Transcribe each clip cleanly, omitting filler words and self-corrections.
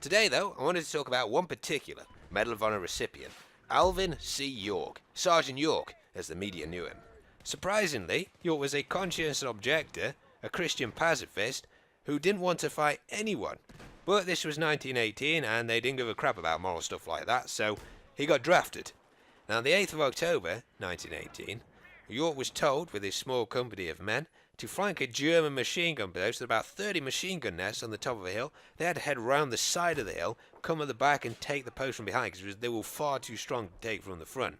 Today, though, I wanted to talk about one particular Medal of Honor recipient, Alvin C. York, Sergeant York, as the media knew him. Surprisingly, York was a conscientious objector, a Christian pacifist, who didn't want to fight anyone. But this was 1918, and they didn't give a crap about moral stuff like that, so he got drafted. Now, on the 8th of October, 1918, York was told, with his small company of men, to flank a German machine gun post with about 30 machine gun nests on the top of a hill. They had to head round the side of the hill, come at the back and take the post from behind because they were far too strong to take from the front.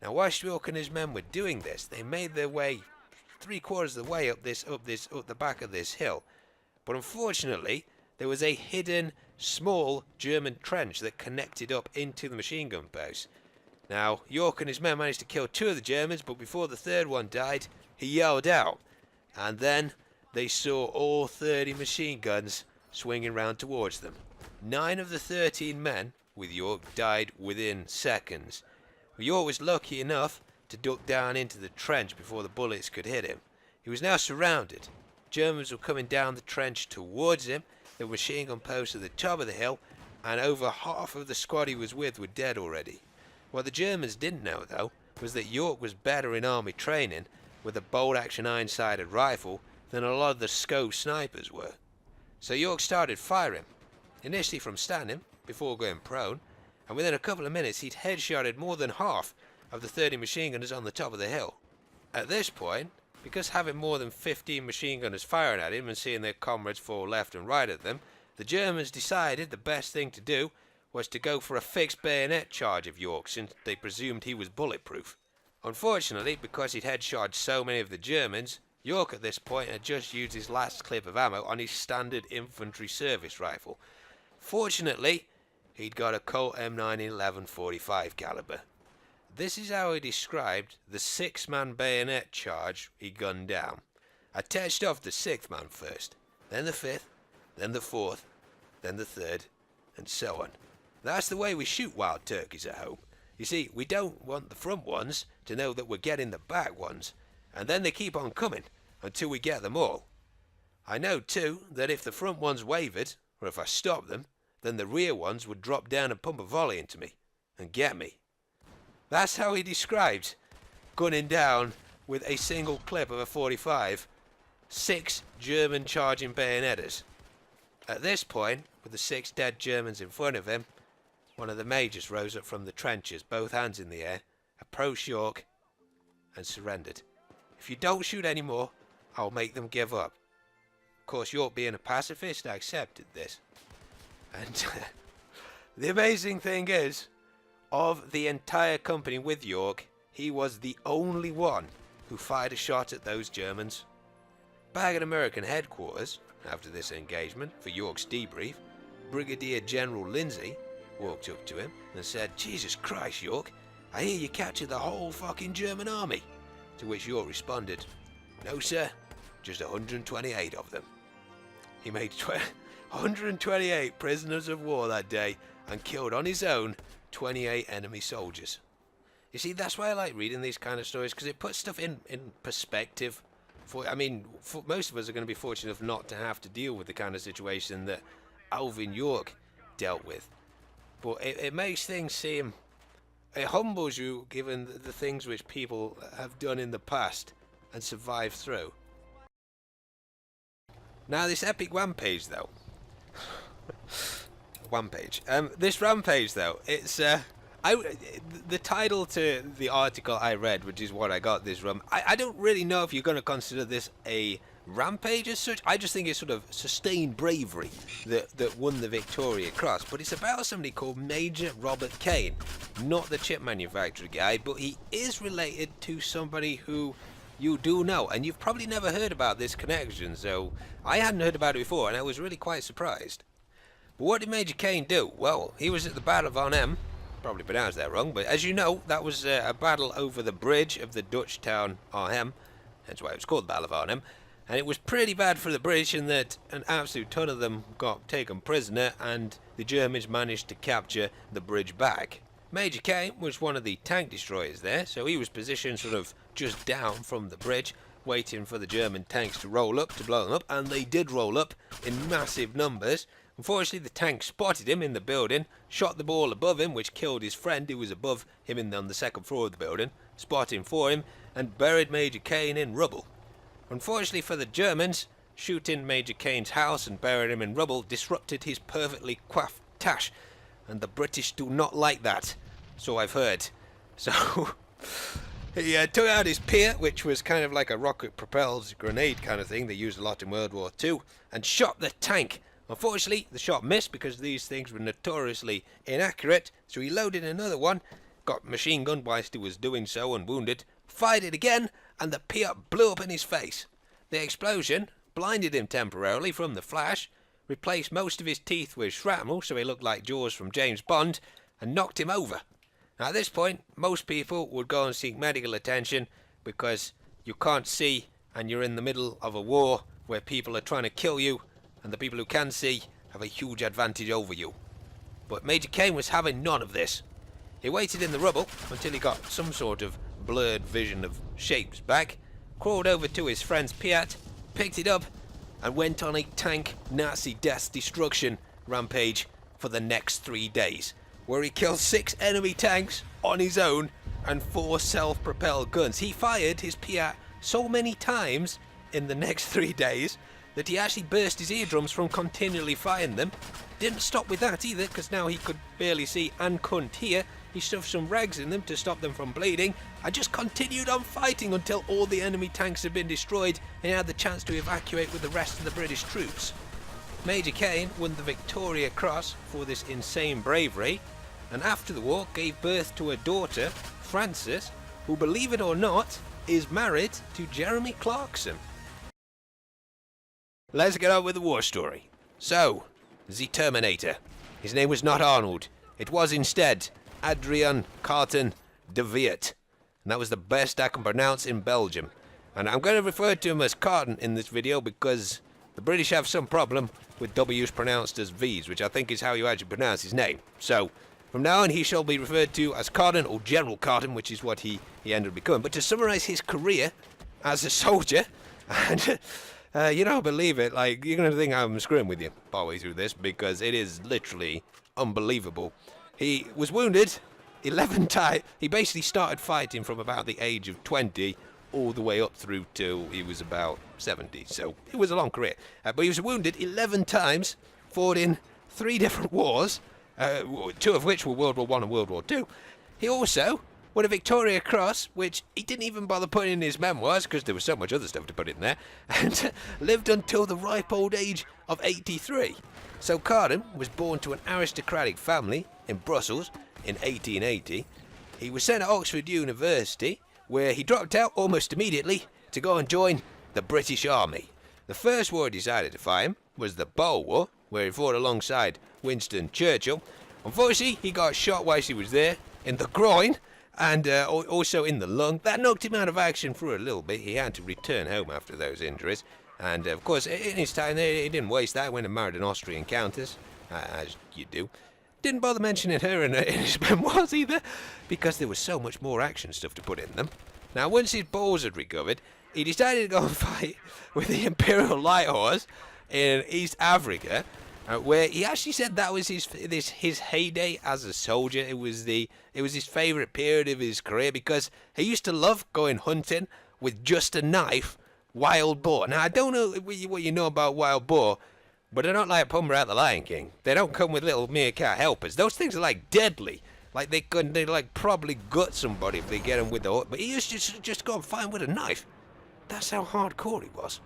Now, whilst York and his men were doing this, they made their way 3/4 of the way up the back of this hill. But unfortunately, there was a hidden, small German trench that connected up into the machine gun post. Now, York and his men managed to kill 2 of the Germans, but before the 3rd one died, he yelled out. And then they saw all 30 machine guns swinging round towards them. 9 of the 13 men with York died within seconds. York was lucky enough to duck down into the trench before the bullets could hit him. He was now surrounded. Germans were coming down the trench towards him. There were machine gun posts at the top of the hill, and over half of the squad he was with were dead already. What the Germans didn't know, though, was that York was better in army training with a bolt-action iron-sighted rifle than a lot of the scope snipers were. So York started firing, initially from standing, before going prone, and within a couple of minutes he'd headshotted more than half of the 30 machine gunners on the top of the hill. At this point, because having more than 15 machine gunners firing at him and seeing their comrades fall left and right at them, the Germans decided the best thing to do was to go for a fixed bayonet charge of York, since they presumed he was bulletproof. Unfortunately, because he'd headshot so many of the Germans, York at this point had just used his last clip of ammo on his standard infantry service rifle. Fortunately, he'd got a Colt M9 1145 caliber. This is how he described the 6-man bayonet charge he gunned down. I touched off the 6th man first, then the 5th, then the 4th, then the 3rd, and so on. That's the way we shoot wild turkeys at home. You see, we don't want the front ones to know that we're getting the back ones, and then they keep on coming until we get them all. I know too that if the front ones wavered, or if I stopped them, then the rear ones would drop down and pump a volley into me and get me. That's how he described gunning down with a single clip of a 45 6 German charging bayonetters. At this point, with the 6 dead Germans in front of him, one of the majors rose up from the trenches, both hands in the air, approached York and surrendered. If you don't shoot any more, I'll make them give up. Of course, York being a pacifist, I accepted this. And the amazing thing is, of the entire company with York, he was the only one who fired a shot at those Germans. Back at American headquarters, after this engagement, for York's debrief, Brigadier General Lindsay walked up to him and said, "Jesus Christ, York, I hear you captured the whole fucking German army." To which York responded, "No, sir, just 128 of them." He made 128 prisoners of war that day and killed on his own 28 enemy soldiers. You see, that's why I like reading these kind of stories, because it puts stuff in perspective. Most of us are going to be fortunate enough not to have to deal with the kind of situation that Alvin York dealt with. But it makes things seem, it humbles you given the things which people have done in the past and survived through. Now this epic rampage though, this rampage though, it's the title to the article I read, which is what I got this from, I don't really know if you're going to consider this a rampage as such. I just think it's sort of sustained bravery that won the Victoria Cross. But it's about somebody called Major Robert Kane, not the chip manufacturer guy, but he is related to somebody who you do know, and you've probably never heard about this connection, so I hadn't heard about it before, and I was really quite surprised. But what did Major Kane do? Well, he was at the Battle of Arnhem, probably pronounced that wrong, but as you know, that was a battle over the bridge of the Dutch town Arnhem, that's why it was called the Battle of Arnhem, and it was pretty bad for the British in that an absolute ton of them got taken prisoner, and the Germans managed to capture the bridge back. Major Kane was one of the tank destroyers there, so he was positioned sort of just down from the bridge, waiting for the German tanks to roll up to blow them up, and they did roll up in massive numbers. Unfortunately, the tank spotted him in the building, shot the ball above him, which killed his friend who was above him on the second floor of the building, spotting for him, and buried Major Kane in rubble. Unfortunately for the Germans, shooting Major Kane's house and burying him in rubble disrupted his perfectly coiffed tash, and the British do not like that, so I've heard. So he took out his Pier, which was kind of like a rocket-propelled grenade kind of thing they used a lot in World War II, and shot the tank. Unfortunately, the shot missed because these things were notoriously inaccurate, so he loaded another one, got machine gunned whilst he was doing so and wounded, fired it again, and the Pier blew up in his face. The explosion blinded him temporarily from the flash, replaced most of his teeth with shrapnel so he looked like Jaws from James Bond, and knocked him over. Now, at this point, most people would go and seek medical attention because you can't see and you're in the middle of a war where people are trying to kill you, and the people who can see have a huge advantage over you. But Major Kane was having none of this. He waited in the rubble until he got some sort of blurred vision of shapes back, crawled over to his friend's Piat, picked it up, and went on a tank Nazi death destruction rampage for the next 3 days, where he killed 6 enemy tanks on his own and 4 self-propelled guns. He fired his Piat so many times in the next 3 days that he actually burst his eardrums from continually firing them. Didn't stop with that either, because now he could barely see and couldn't hear. He stuffed some rags in them to stop them from bleeding, and just continued on fighting until all the enemy tanks had been destroyed and he had the chance to evacuate with the rest of the British troops. Major Kane won the Victoria Cross for this insane bravery, and after the war gave birth to a daughter, Frances, who, believe it or not, is married to Jeremy Clarkson. Let's get on with the war story. So, the Terminator. His name was not Arnold. It was instead Adrian Carton de Weert. And that was the best I can pronounce in Belgium. And I'm going to refer to him as Carton in this video because the British have some problem with W's pronounced as V's, which I think is how you actually pronounce his name. So, from now on, he shall be referred to as Carton, or General Carton, which is what he ended up becoming. But to summarise his career as a soldier, and you don't believe it, like, you're going to think I'm screwing with you partway through this, because it is literally unbelievable. He was wounded 11 times. He basically started fighting from about the age of 20 all the way up through till he was about 70. So it was a long career. But he was wounded 11 times, fought in 3 different wars, 2 of which were World War I and World War II. He also won a Victoria Cross, which he didn't even bother putting in his memoirs because there was so much other stuff to put in there, and lived until the ripe old age of 83. So Carton was born to an aristocratic family in Brussels in 1880. He was sent to Oxford University, where he dropped out almost immediately to go and join the British Army. The first war he decided to fight him was the Boer War, where he fought alongside Winston Churchill. Unfortunately, he got shot whilst he was there, in the groin, and also in the lung. That knocked him out of action for a little bit. He had to return home after those injuries. And of course, in his time there, he didn't waste that. He went and married an Austrian countess, as you do. Didn't bother mentioning her in his memoirs either, because there was so much more action stuff to put in them. Now, once his balls had recovered, he decided to go and fight with the Imperial Light Horse in East Africa, where he actually said that was his heyday as a soldier. It was his favourite period of his career because he used to love going hunting with just a knife, wild boar. Now, I don't know what you know about wild boar, but they're not like Pumbaa out the Lion King. They don't come with little meerkat helpers. Those things are like deadly. Like they like probably gut somebody if they get them with the hook. But he used to just go and fight with a knife. That's how hardcore he was.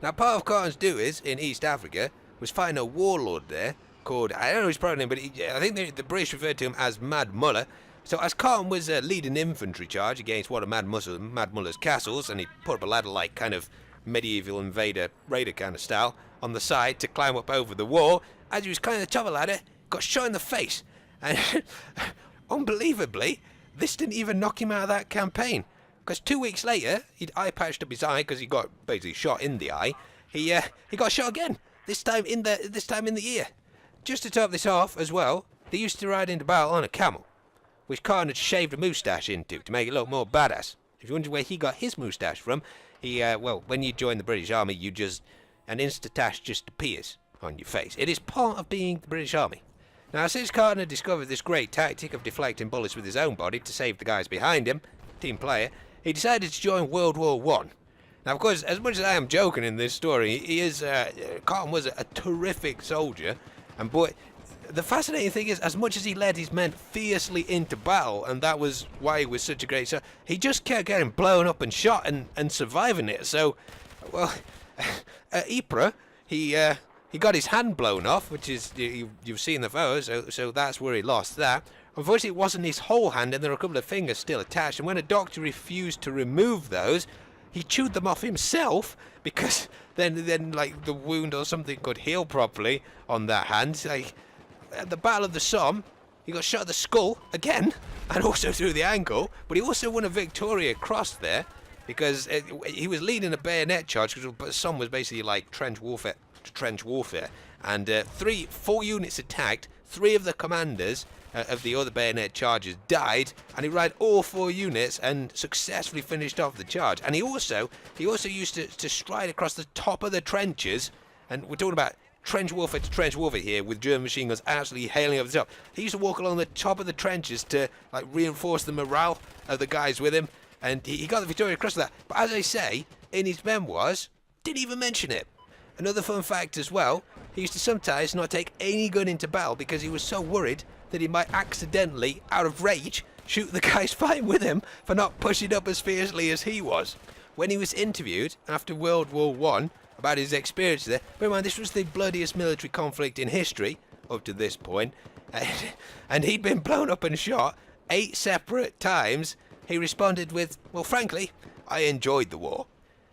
Now, part of Carton's duties in East Africa was fighting a warlord there called, I don't know his proper name, but I think the British referred to him as Mad Mullah. So as Carton was leading an infantry charge against one of Mad Mullah's castles, and he put up a ladder like kind of medieval invader raider kind of style on the side to climb up over the wall, as he was climbing the top of the ladder, got shot in the face. And unbelievably, this didn't even knock him out of that campaign. Because 2 weeks later, he'd eye patched up his eye because he got basically shot in the eye. He got shot again. This time in the ear. Just to top this off as well, they used to ride into battle on a camel, which Carton had shaved a moustache into to make it look more badass. If you wonder where he got his moustache from, when you join the British Army, an instatash just appears on your face. It is part of being the British Army. Now, since Carton had discovered this great tactic of deflecting bullets with his own body to save the guys behind him, team player, he decided to join World War I. Now, of course, as much as I am joking in this story, Carton was a terrific soldier, and boy, the fascinating thing is, as much as he led his men fiercely into battle, and that was why he was such a great soldier, he just kept getting blown up and shot and surviving it. So, well, at Ypres, he got his hand blown off, which is, you've seen the photos, so that's where he lost that. Unfortunately, it wasn't his whole hand, and there were a couple of fingers still attached, and when a doctor refused to remove those, he chewed them off himself, because then like, the wound or something could heal properly on that hand. Like, at the Battle of the Somme, he got shot at the skull again, and also through the ankle, but he also won a Victoria Cross there, because he was leading a bayonet charge, because Somme was basically like trench warfare, and 4 units attacked. 3 of the commanders of the other bayonet charges died, and he ran all 4 units and successfully finished off the charge. And he also used to stride across the top of the trenches, and we're talking about trench warfare to trench warfare here, with German machine guns absolutely hailing over the top. He used to walk along the top of the trenches to like reinforce the morale of the guys with him, and he got the Victoria Cross for that. But as I say, in his memoirs, didn't even mention it. Another fun fact as well, he used to sometimes not take any gun into battle because he was so worried that he might accidentally, out of rage, shoot the guys fighting with him for not pushing up as fiercely as he was. When he was interviewed after World War I about his experience there, bear in mind this was the bloodiest military conflict in history up to this point, and he'd been blown up and shot 8 separate times, he responded with, well, frankly, I enjoyed the war.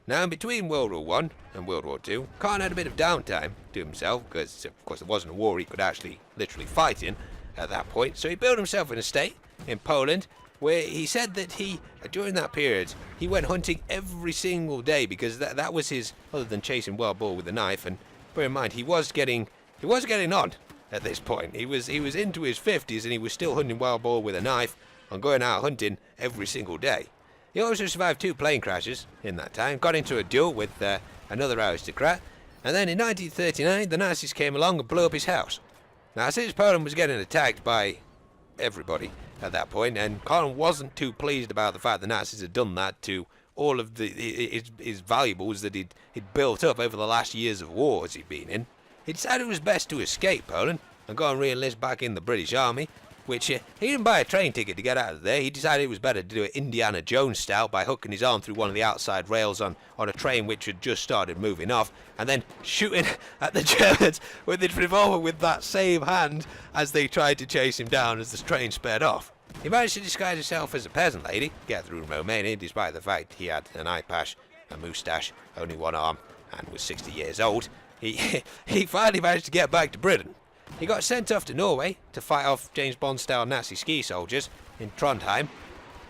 Now, in between World War One and World War Two, Khan had a bit of downtime to himself, because of course there wasn't a war he could actually literally fight in at that point, so he built himself an estate in Poland, where he said that during that period, he went hunting every single day, because that was his, other than chasing wild boar with a knife. And bear in mind, he was getting on at this point. He was into his 50s and he was still hunting wild boar with a knife and going out hunting every single day. He also survived 2 plane crashes in that time, got into a duel with another aristocrat, and then in 1939 the Nazis came along and blew up his house. Now, since Poland was getting attacked by everybody at that point, and Khan wasn't too pleased about the fact the Nazis had done that to all of his valuables that he'd built up over the last years of wars he'd been in, he decided it was best to escape Poland and go and re-enlist back in the British Army, which he didn't buy a train ticket to get out of there. He decided it was better to do it Indiana Jones style by hooking his arm through one of the outside rails on a train which had just started moving off, and then shooting at the Germans with his revolver with that same hand as they tried to chase him down as the train sped off. He managed to disguise himself as a peasant lady, get through Romania despite the fact he had an eye patch, a moustache, only one arm, and was 60 years old. He finally managed to get back to Britain. He got sent off to Norway to fight off James Bond-style Nazi ski soldiers in Trondheim,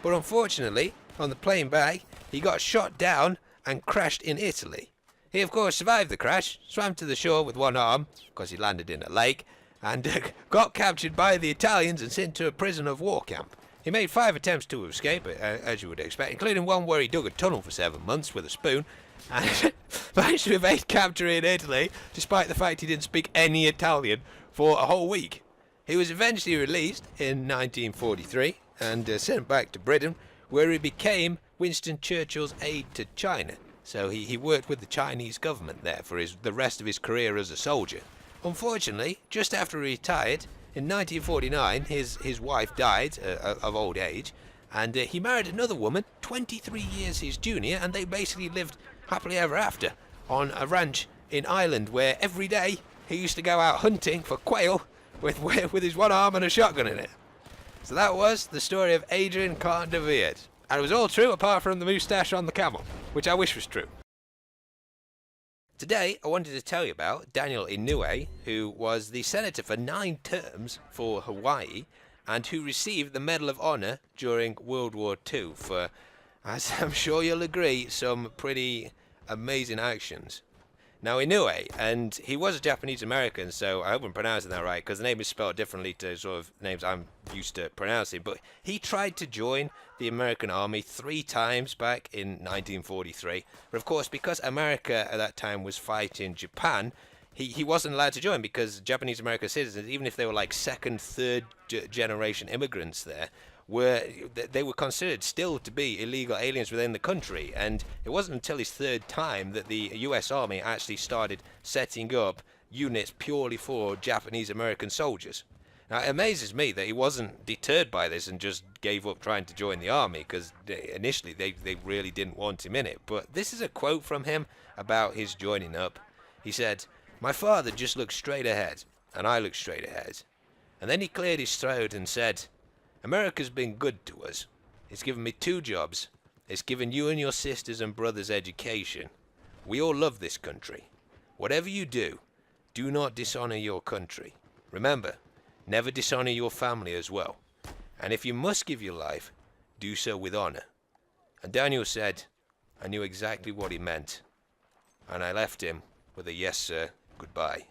but unfortunately, on the plane back, he got shot down and crashed in Italy. He, of course, survived the crash, swam to the shore with one arm, because he landed in a lake, and got captured by the Italians and sent to a prison of war camp. He made 5 attempts to escape, as you would expect, including one where he dug a tunnel for 7 months with a spoon, and managed to evade capture in Italy, despite the fact he didn't speak any Italian for a whole week. He was eventually released in 1943 and sent back to Britain, where he became Winston Churchill's aide to China. So he worked with the Chinese government there for the rest of his career as a soldier. Unfortunately, just after he retired, in 1949, his wife died of old age, and he married another woman, 23 years his junior, and they basically lived happily ever after on a ranch in Ireland, where every day he used to go out hunting for quail with his one arm and a shotgun in it. So that was the story of Adrian Khan de Weert. And it was all true apart from the moustache on the camel, which I wish was true. Today, I wanted to tell you about Daniel Inouye, who was the senator for 9 terms for Hawaii, and who received the Medal of Honor during World War II for, as I'm sure you'll agree, some pretty amazing actions. Now, Inouye, and he was a Japanese American, so I hope I'm pronouncing that right, because the name is spelled differently to sort of names I'm used to pronouncing, but he tried to join the American Army 3 times back in 1943, but of course, because America at that time was fighting Japan, he wasn't allowed to join, because Japanese American citizens, even if they were like 2nd, 3rd generation immigrants there, they were considered still to be illegal aliens within the country. And it wasn't until his 3rd time that the US Army actually started setting up units purely for Japanese American soldiers. Now, it amazes me that he wasn't deterred by this and just gave up trying to join the army, because initially they really didn't want him in it. But this is a quote from him about his joining up. He said, "My father just looked straight ahead, and I looked straight ahead. And then he cleared his throat and said, 'America's been good to us. It's given me 2 jobs. It's given you and your sisters and brothers education. We all love this country. Whatever you do, do not dishonor your country. Remember, never dishonor your family as well. And if you must give your life, do so with honor.' And Daniel said, 'I knew exactly what he meant. And I left him with a yes sir, goodbye.'"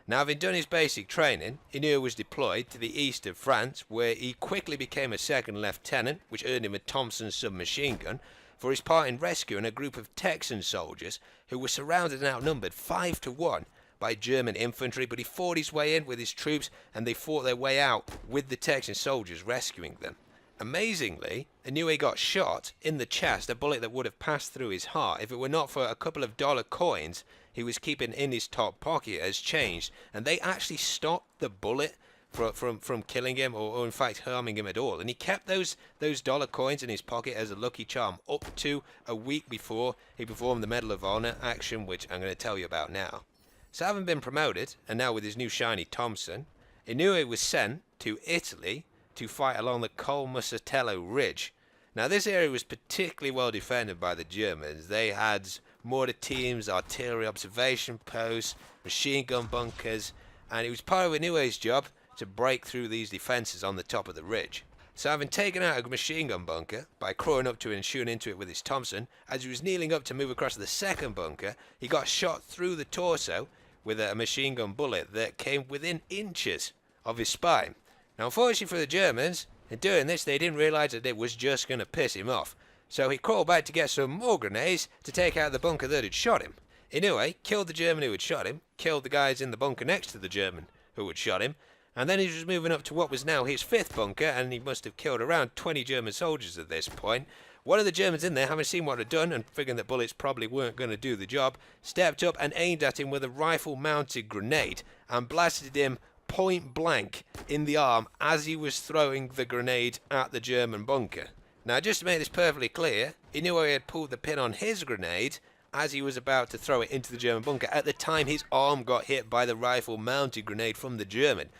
Now, having done his basic training, Inouye was deployed to the east of France, where he quickly became a 2nd lieutenant, which earned him a Thompson submachine gun, for his part in rescuing a group of Texan soldiers who were surrounded and outnumbered 5 to 1 by German infantry, but he fought his way in with his troops, and they fought their way out with the Texan soldiers rescuing them. Amazingly, Inouye got shot in the chest, a bullet that would have passed through his heart if it were not for a couple of dollar coins he was keeping in his top pocket as change, and they actually stopped the bullet from killing him or in fact harming him at all. And he kept those dollar coins in his pocket as a lucky charm up to a week before he performed the Medal of Honor action, which I'm going to tell you about now. So, having been promoted, and now with his new shiny Thompson, Inouye was sent to Italy to fight along the Col Musatello Ridge. Now, this area was particularly well defended by the Germans. They had mortar teams, artillery observation posts, machine gun bunkers, and it was part of Inouye's job to break through these defences on the top of the ridge. So having taken out a machine gun bunker by crawling up to it and shooting into it with his Thompson, as he was kneeling up to move across the second bunker, he got shot through the torso with a machine gun bullet that came within inches of his spine. Now unfortunately for the Germans, in doing this they didn't realise that it was just going to piss him off. So he crawled back to get some more grenades to take out the bunker that had shot him. Inouye killed the German who had shot him, killed the guys in the bunker next to the German who had shot him, and then he was moving up to what was now his fifth bunker, and he must have killed around 20 German soldiers at this point. One of the Germans in there, having seen what had done and figuring that bullets probably weren't going to do the job, stepped up and aimed at him with a rifle-mounted grenade and blasted him point blank in the arm as he was throwing the grenade at the German bunker. Now, just to make this perfectly clear, Inouye had pulled the pin on his grenade as he was about to throw it into the German bunker at the time his arm got hit by the rifle-mounted grenade from the German.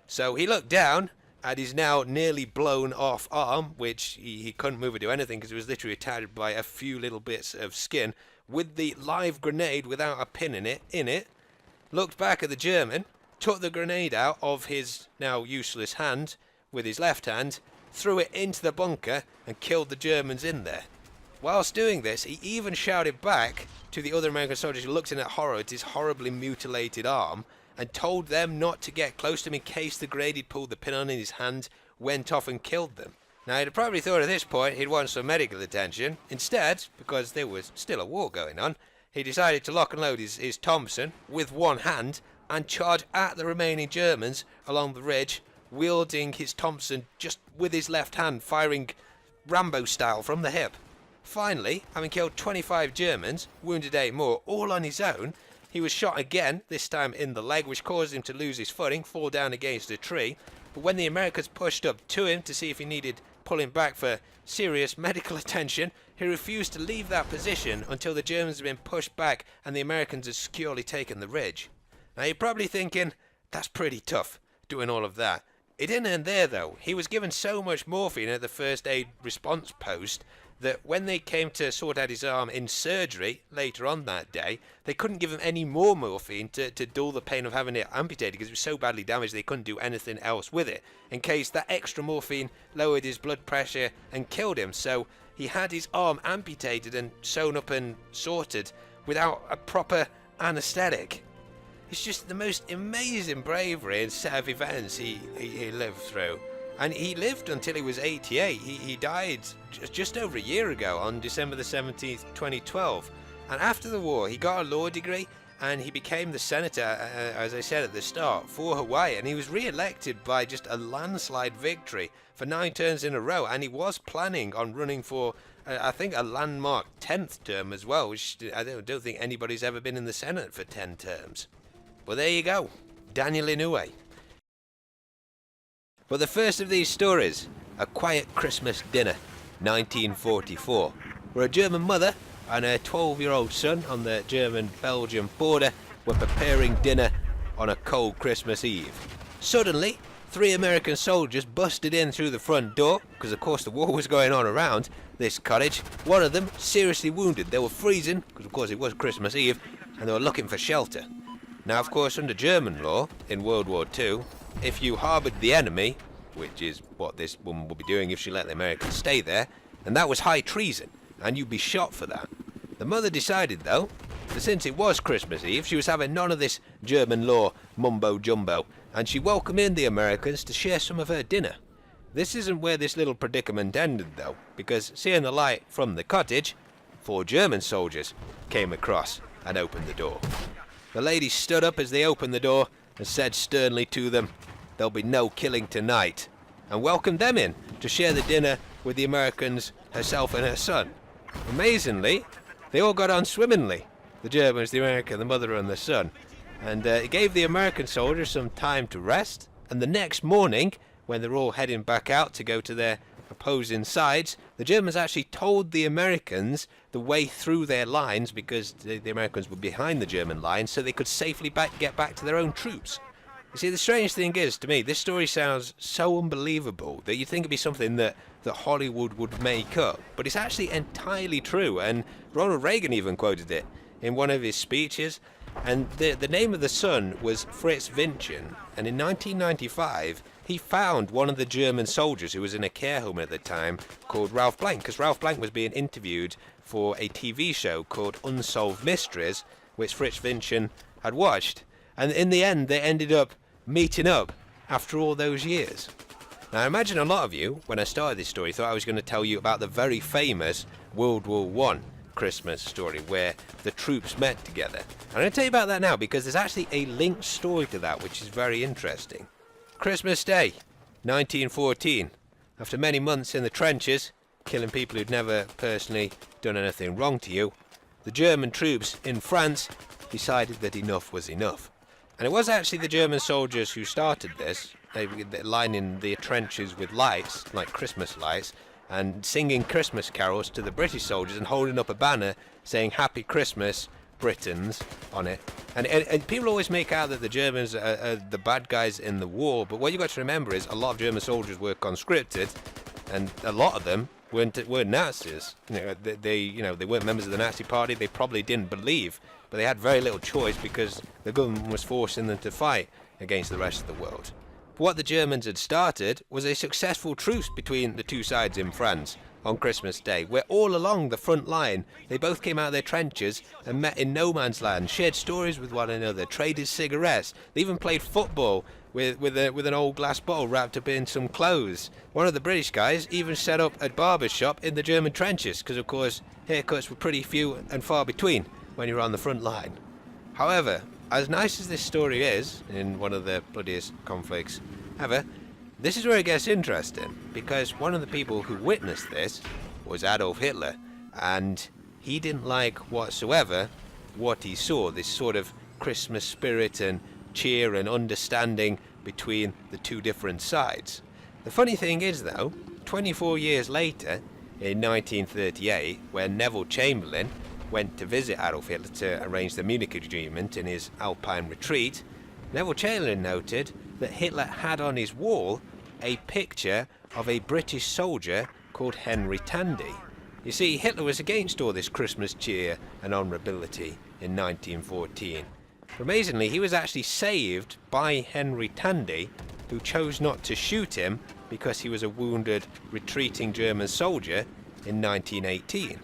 So he looked down at his now nearly blown off arm, which he couldn't move or do anything because it was literally attached by a few little bits of skin, with the live grenade without a pin in it, looked back at the German, took the grenade out of his now useless hand with his left hand, threw it into the bunker and killed the Germans in there. Whilst doing this, he even shouted back to the other American soldiers who looked in at horror at his horribly mutilated arm, and told them not to get close to him in case the grenade he'd pulled the pin on in his hand went off and killed them. Now, he'd probably thought at this point he'd want some medical attention. Instead, because there was still a war going on, he decided to lock and load his Thompson with one hand and charge at the remaining Germans along the ridge, wielding his Thompson just with his left hand, firing Rambo style from the hip. Finally, having killed 25 Germans, wounded 8 more, all on his own, he was shot again, this time in the leg, which caused him to lose his footing, fall down against a tree. But when the Americans pushed up to him to see if he needed pulling back for serious medical attention, he refused to leave that position until the Germans had been pushed back and the Americans had securely taken the ridge. Now you're probably thinking, that's pretty tough, doing all of that. It didn't end there though. He was given so much morphine at the first aid response post that when they came to sort out his arm in surgery later on that day, they couldn't give him any more morphine to dull the pain of having it amputated because it was so badly damaged they couldn't do anything else with it, in case that extra morphine lowered his blood pressure and killed him. So he had his arm amputated and sewn up and sorted without a proper anaesthetic. It's just the most amazing bravery and set of events he lived through. And he lived until he was 88. He died just over a year ago on December the 17th, 2012. And after the war, he got a law degree and he became the senator, as I said at the start, for Hawaii. And he was re-elected by just a landslide victory for 9 terms in a row. And he was planning on running for, I think, a landmark 10th term as well, which I don't think anybody's ever been in the Senate for 10 terms. Well, there you go. Daniel Inouye. But the first of these stories, A Quiet Christmas Dinner, 1944, where a German mother and her 12-year-old son on the German-Belgian border were preparing dinner on a cold Christmas Eve. Suddenly, 3 American soldiers busted in through the front door, because of course the war was going on around this cottage. One of them seriously wounded. They were freezing, because of course it was Christmas Eve, and they were looking for shelter. Now, of course, under German law, in World War II, if you harboured the enemy, which is what this woman would be doing if she let the Americans stay there, and that was high treason, and you'd be shot for that. The mother decided, though, that since it was Christmas Eve, she was having none of this German law mumbo-jumbo, and she welcomed in the Americans to share some of her dinner. This isn't where this little predicament ended, though, because seeing the light from the cottage, 4 German soldiers came across and opened the door. The lady stood up as they opened the door and said sternly to them, "There'll be no killing tonight," and welcomed them in to share the dinner with the Americans, herself and her son. Amazingly, they all got on swimmingly, the Germans, the American, the mother and the son, and it gave the American soldiers some time to rest, and the next morning, when they're all heading back out to go to their opposing sides, the Germans actually told the Americans the way through their lines, because the Americans were behind the German lines, so they could safely get back to their own troops. You see, the strange thing is, to me, this story sounds so unbelievable that you'd think it'd be something that Hollywood would make up. But it's actually entirely true, and Ronald Reagan even quoted it in one of his speeches. And the name of the son was Fritz Vinchin, and in 1995 he found one of the German soldiers who was in a care home at the time called Ralph Blank, because Ralph Blank was being interviewed for a TV show called Unsolved Mysteries, which Fritz Vinchin had watched. And in the end, they ended up meeting up after all those years. Now, I imagine a lot of you, when I started this story, thought I was going to tell you about the very famous World War I Christmas story where the troops met together. I'm going to tell you about that now because there's actually a linked story to that which is very interesting. Christmas Day, 1914. After many months in the trenches, killing people who'd never personally done anything wrong to you, the German troops in France decided that enough was enough. And it was actually the German soldiers who started this. They were lining the trenches with lights, like Christmas lights, and singing Christmas carols to the British soldiers and holding up a banner saying Happy Christmas, Britons, on it. And people always make out that the Germans are the bad guys in the war, but what you've got to remember is a lot of German soldiers were conscripted, and a lot of them weren't Nazis. They weren't members of the Nazi party. They probably didn't believe, but they had very little choice because the government was forcing them to fight against the rest of the world. But what the Germans had started was a successful truce between the two sides in France on Christmas Day, where all along the front line they both came out of their trenches and met in no man's land, shared stories with one another, traded cigarettes. They even played football with an old glass bottle wrapped up in some clothes. One of the British guys even set up a barber shop in the German trenches because, of course, haircuts were pretty few and far between when you were on the front line. However, as nice as this story is, in one of the bloodiest conflicts ever, this is where it gets interesting, because one of the people who witnessed this was Adolf Hitler, and he didn't like whatsoever what he saw, this sort of Christmas spirit and cheer and understanding between the two different sides. The funny thing is, though, 24 years later, in 1938, when Neville Chamberlain went to visit Adolf Hitler to arrange the Munich Agreement in his Alpine retreat, Neville Chamberlain noted that Hitler had on his wall a picture of a British soldier called Henry Tandy. You see, Hitler was against all this Christmas cheer and honourability in 1914. Amazingly, he was actually saved by Henry Tandy, who chose not to shoot him because he was a wounded, retreating German soldier in 1918.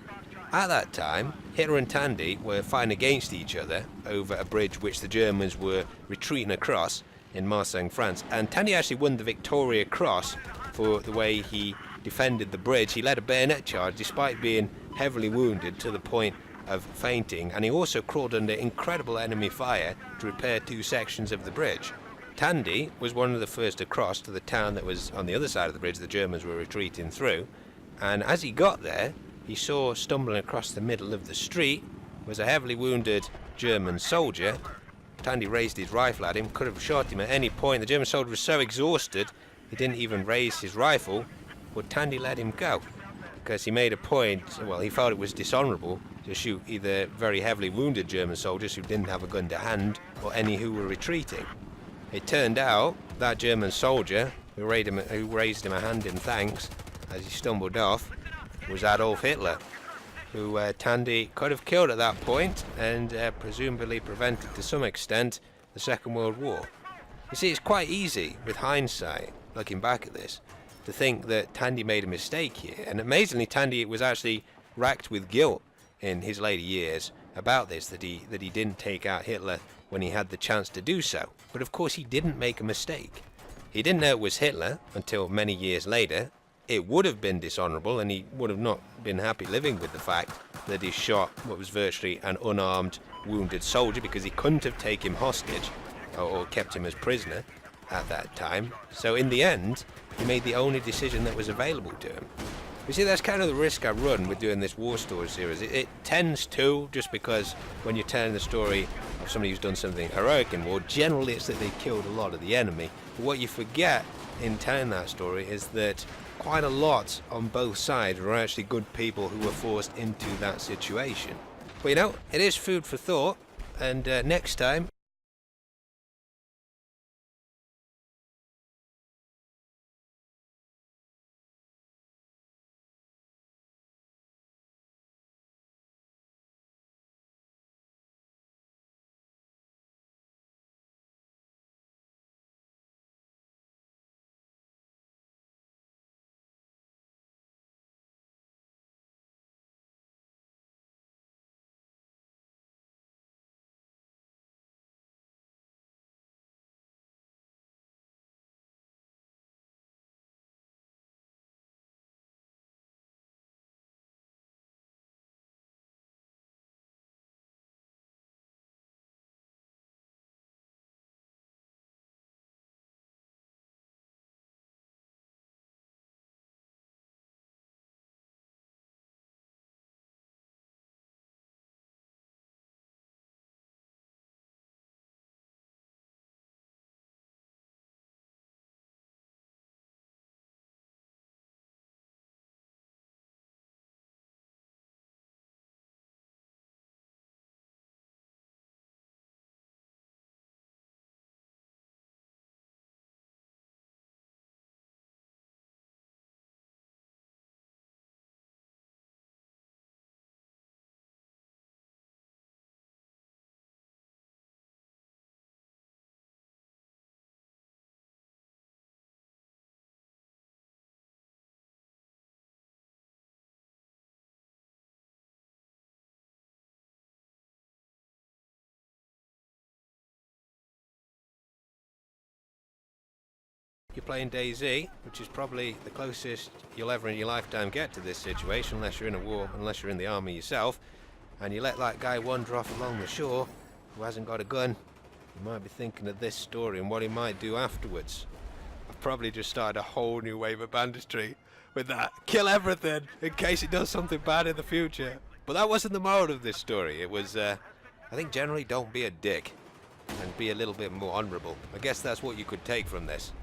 At that time, Hitler and Tandy were fighting against each other over a bridge which the Germans were retreating across in Marseille, France, and Tandy actually won the Victoria Cross for the way he defended the bridge. He led a bayonet charge despite being heavily wounded to the point of fainting, and he also crawled under incredible enemy fire to repair two sections of the bridge. Tandy was one of the first across to the town that was on the other side of the bridge the Germans were retreating through, and as he got there, he saw stumbling across the middle of the street was a heavily wounded German soldier. Tandy raised his rifle at him, could have shot him at any point. The German soldier was so exhausted he didn't even raise his rifle, but Tandy let him go because he made a point, well, he felt it was dishonourable to shoot either very heavily wounded German soldiers who didn't have a gun to hand or any who were retreating. It turned out that German soldier who raised him a hand in thanks as he stumbled off was Adolf Hitler, who Tandy could have killed at that point and presumably prevented to some extent the Second World War. You see, it's quite easy with hindsight, looking back at this, to think that Tandy made a mistake here, and amazingly Tandy was actually racked with guilt in his later years about this, that he didn't take out Hitler when he had the chance to do so. But of course he didn't make a mistake. He didn't know it was Hitler until many years later. It would have been dishonourable, and he would have not been happy living with the fact that he shot what was virtually an unarmed, wounded soldier, because he couldn't have taken him hostage or kept him as prisoner at that time. So in the end, he made the only decision that was available to him. You see, that's kind of the risk I run with doing this war story series. It tends to, just because when you're telling the story of somebody who's done something heroic in war, generally it's that they killed a lot of the enemy. But what you forget in telling that story is that quite a lot on both sides were actually good people who were forced into that situation. But you know, it is food for thought, and next time you're playing DayZ, which is probably the closest you'll ever in your lifetime get to this situation, unless you're in a war, unless you're in the army yourself, and you let that guy wander off along the shore who hasn't got a gun, you might be thinking of this story and what he might do afterwards. I've probably just started a whole new wave of banditry with that. Kill everything in case he does something bad in the future. But that wasn't the moral of this story. It was, I think generally don't be a dick and be a little bit more honourable. I guess that's what you could take from this.